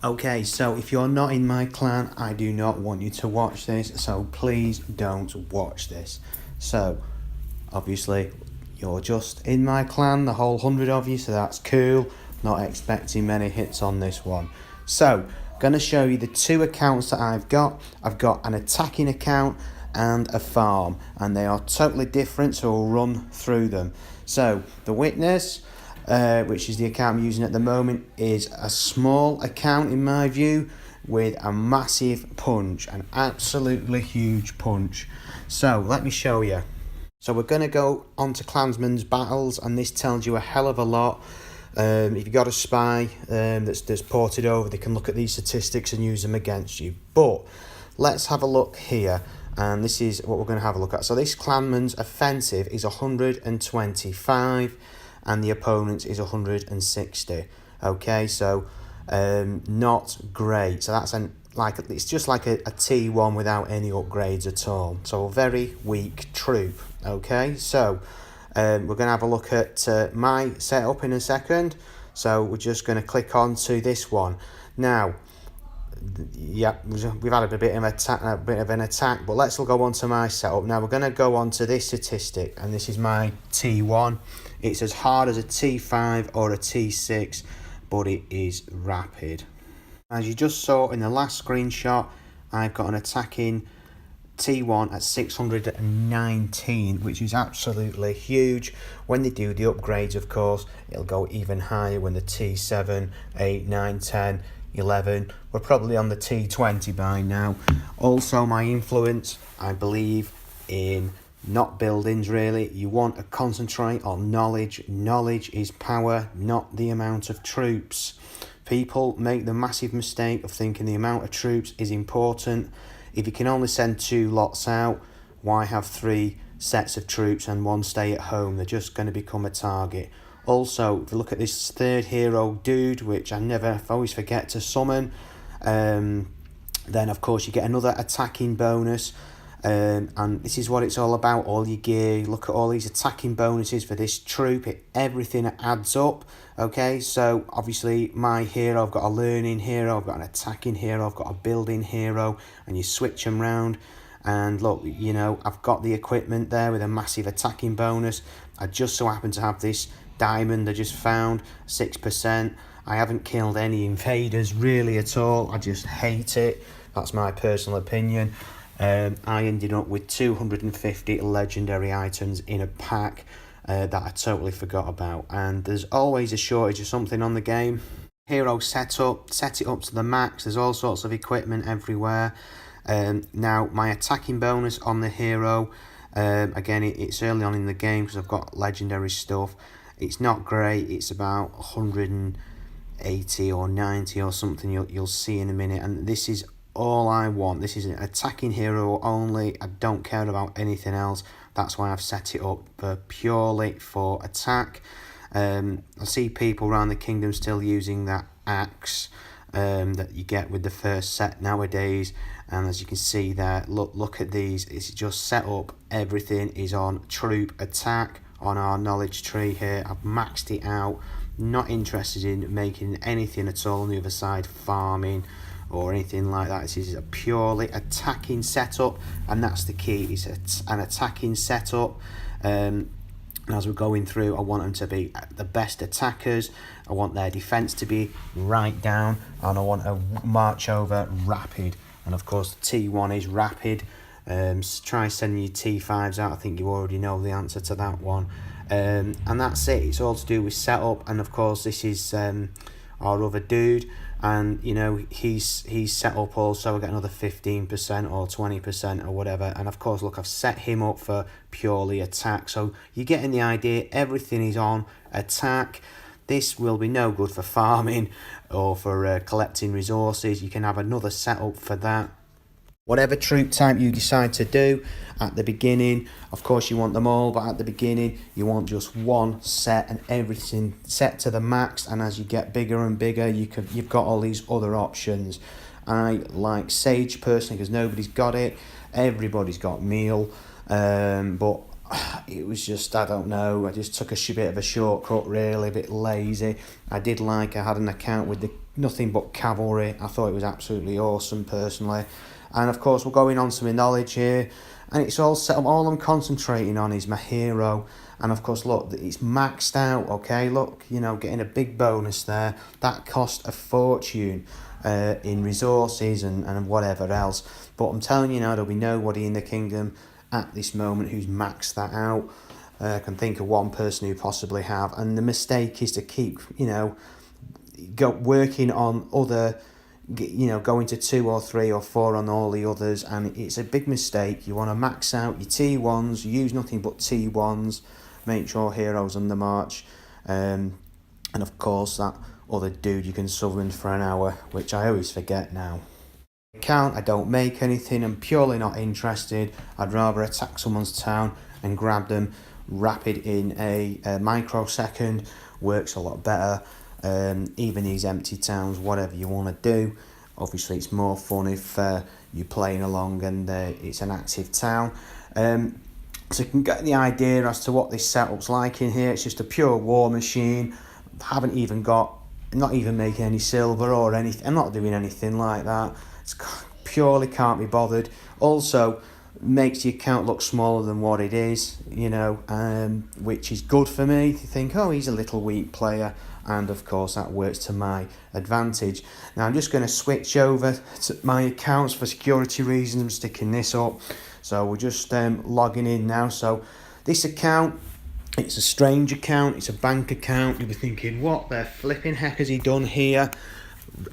Okay, so if you're not in my clan, I do not want you to watch this, so please don't watch this. So, obviously, you're just in my clan, the whole 100 of you, so that's cool. Not expecting many hits on this one. So, gonna show you the two accounts that I've got. I've got an attacking account and a farm, and they are totally different, so we'll run through them. So, the witness, which is the account I'm using at the moment, is a small account in my view with a massive punch, an absolutely huge punch. So let me show you. So we're going to go on to Clansman's battles, and this tells you a hell of a lot. If you've got a spy that's ported over, they can look at these statistics and use them against you. But let's have a look here, and this is what we're going to have a look at. So this Clanman's offensive is 125, and the opponent's is 160. Okay, so not great. So that's it's just like a T1 without any upgrades at all. So a very weak troop. Okay, so we're going to have a look at my setup in a second. So we're just going to click on to this one now. Yeah, we've had a bit of an attack, but let's go on to my setup. Now we're going to go on to this statistic, and this is my T1. It's as hard as a T5 or a T6, but it is rapid. As you just saw in the last screenshot, I've got an attacking T1 at 619, which is absolutely huge. When they do the upgrades, of course, it'll go even higher when the T7, 8, 9, 10, 11. We're probably on the T20 by now. Also, my influence, I believe in not buildings really. You want to concentrate on knowledge. Knowledge is power, not the amount of troops. People make the massive mistake of thinking the amount of troops is important. If you can only send 2 lots out, why have 3 sets of troops and 1 stay at home? They're just going to become a target. Also, if you look at this third hero dude, which I always forget to summon, then of course you get another attacking bonus. And this is what it's all about, all your gear. Look at all these attacking bonuses for this troop. Everything adds up. Okay, so obviously my hero, I've got a learning hero, I've got an attacking hero, I've got a building hero, and you switch them round. And look, you know, I've got the equipment there with a massive attacking bonus. I just so happen to have this diamond I just found, 6%. I haven't killed any invaders really at all. I just hate it. That's my personal opinion. I ended up with 250 legendary items in a pack that I totally forgot about. And there's always a shortage of something on the game. Hero setup, set it up to the max. There's all sorts of equipment everywhere. Now my attacking bonus on the hero, again it's early on in the game because I've got legendary stuff. It's not great. It's about 180 or 90 or something. You'll see in a minute. And this is all I want. This is an attacking hero only. I don't care about anything else. That's why I've set it up purely for attack. I see people around the kingdom still using that axe that you get with the first set nowadays. And as you can see there, look at these. It's just set up. Everything is on troop attack on our knowledge tree here. I've maxed it out. Not interested in making anything at all on the other side, farming or anything like that. This is a purely attacking setup, and that's the key. It's an attacking setup. And as we're going through, I want them to be the best attackers. I want their defense to be right down, and I want a march over rapid. And of course the T1 is rapid. Try sending your T5s out. I think you already know the answer to that one. And that's it. It's all to do with setup. And of course this is our other dude, and you know he's set up also. I get another 15% or 20% or whatever. And of course, look, I've set him up for purely attack. So you're getting the idea. Everything is on attack. This will be no good for farming or for collecting resources. You can have another setup for that. Whatever troop type you decide to do at the beginning, of course you want them all, but at the beginning you want just one set and everything set to the max. And as you get bigger and bigger, you've got all these other options. I like Sage personally because nobody's got it. Everybody's got Meal, but it was just, I don't know, I just took a bit of a shortcut, really, a bit lazy. I had an account with the nothing but cavalry. I thought it was absolutely awesome, personally. And of course, we're going on to my knowledge here, and it's all set up. All I'm concentrating on is my hero. And of course, look, it's maxed out, okay? Look, getting a big bonus there. That cost a fortune in resources and whatever else. But I'm telling you now, there'll be nobody in the kingdom at this moment who's maxed that out. I can think of one person who possibly have. And the mistake is to keep, working on other, going to 2 or 3 or 4 on all the others. And it's a big mistake. You want to max out your T1s, use nothing but T1s. Make sure heroes on the march, and of course that other dude you can summon for an hour, which I always forget now. Account, I don't make anything, I'm purely not interested. I'd rather attack someone's town and grab them rapid in a microsecond. Works a lot better. Even these empty towns, whatever you want to do. Obviously it's more fun if you're playing along and it's an active town. So you can get the idea as to what this setup's like in here. It's just a pure war machine. Not even making any silver or anything. I'm not doing anything like that. It's purely can't be bothered. Also, makes the account look smaller than what it is, which is good for me. You think, oh, he's a little weak player. And of course, that works to my advantage. Now, I'm just going to switch over to my accounts for security reasons. I'm sticking this up. So we're just logging in now. So this account, it's a strange account. It's a bank account. You'll be thinking, what the flipping heck has he done here?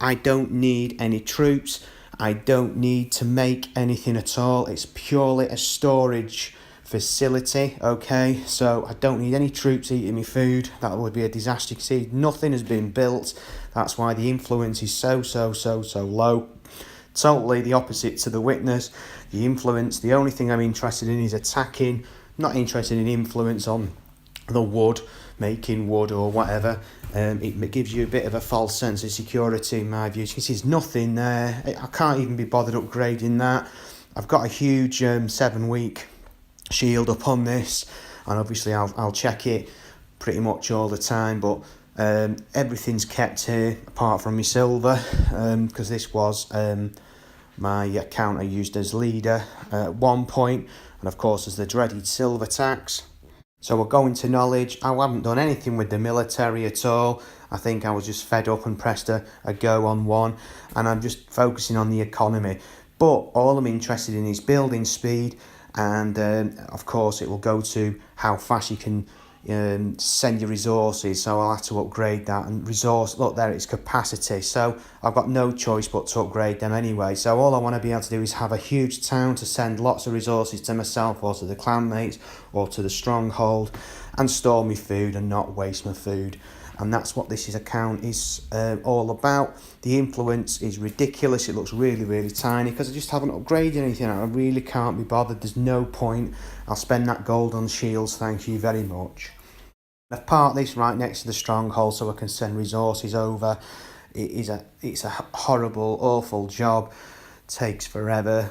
I don't need any troops. I don't need to make anything at all. It's purely a storage facility, okay? So I don't need any troops eating my food. That would be a disaster. You can see nothing has been built. That's why the influence is so low. Totally the opposite to the witness. The influence, the only thing I'm interested in is attacking. Not interested in influence on the wood, making wood or whatever. It gives you a bit of a false sense of security in my view. You can see there's nothing there. I can't even be bothered upgrading that. I've got a huge 7-week shield up on this, and obviously I'll check it pretty much all the time, but everything's kept here apart from my silver, because this was my account I used as leader at one point, and of course there's the dreaded silver tax. So we're going to knowledge. I haven't done anything with the military at all. I think I was just fed up and pressed a go on one, and I'm just focusing on the economy. But all I'm interested in is building speed, and of course it will go to how fast you can send your resources. So I'll have to upgrade that, and resource, look there, it's capacity. So I've got no choice but to upgrade them anyway. So all I want to be able to do is have a huge town to send lots of resources to myself or to the clanmates or to the stronghold, and store my food and not waste my food. And that's what this account is all about. The influence is ridiculous. It looks really tiny because I just haven't upgraded anything. I really can't be bothered. There's no point. I'll spend that gold on shields, thank you very much. I've parked this right next to the stronghold so I can send resources over. It's a horrible, awful job. Takes forever.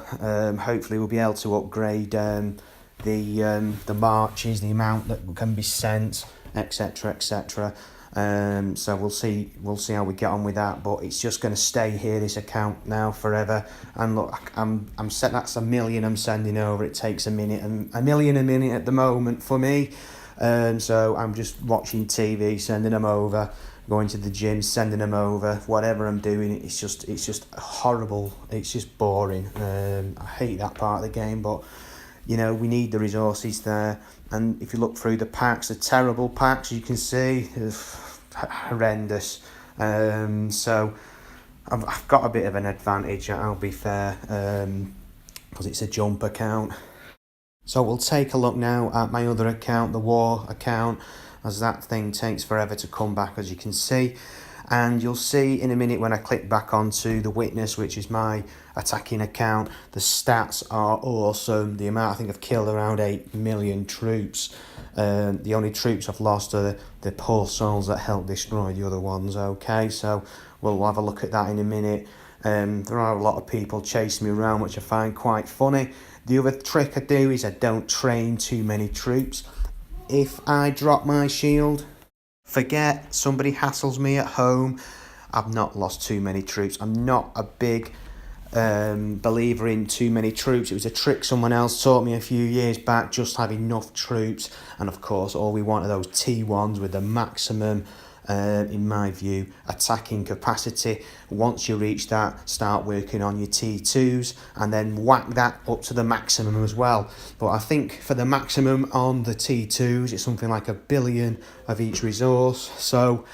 Hopefully we'll be able to upgrade the marches, the amount that can be sent, etc. So we'll see how we get on with that, but it's just going to stay here, this account now, forever. And look, I'm set. That's 1 million I'm sending over. It takes a minute, and 1 million a minute at the moment for me. So I'm just watching TV, sending them over, going to the gym, sending them over. Whatever I'm doing, it's just horrible. It's just boring. I hate that part of the game, but we need the resources there. And if you look through the packs, the terrible packs, you can see, horrendous. So I've got a bit of an advantage, I'll be fair, because it's a jump account. So we'll take a look now at my other account, the war account, as that thing takes forever to come back, as you can see. And you'll see in a minute when I click back onto the witness, which is my attacking account, the stats are awesome. The amount, I think I've killed around 8 million troops. The only troops I've lost are the poor souls that helped destroy the other ones. Okay, so we'll have a look at that in a minute. There are a lot of people chasing me around, which I find quite funny. The other trick I do is I don't train too many troops. If I drop my shield, forget, somebody hassles me at home. I've not lost too many troops. I'm not a big believer in too many troops. It was a trick someone else taught me a few years back, just have enough troops. And of course, all we want are those T1s with the maximum, in my view, attacking capacity. Once you reach that, start working on your T2s and then whack that up to the maximum as well. But I think for the maximum on the T2s, it's something like 1 billion of each resource. So,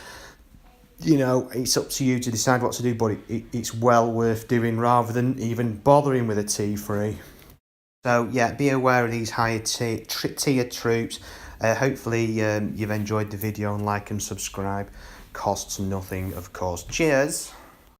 you know, it's up to you to decide what to do, but it's well worth doing rather than even bothering with a T3. So yeah, be aware of these higher tier troops. Hopefully you've enjoyed the video, and like and subscribe. Costs nothing, of course. Cheers.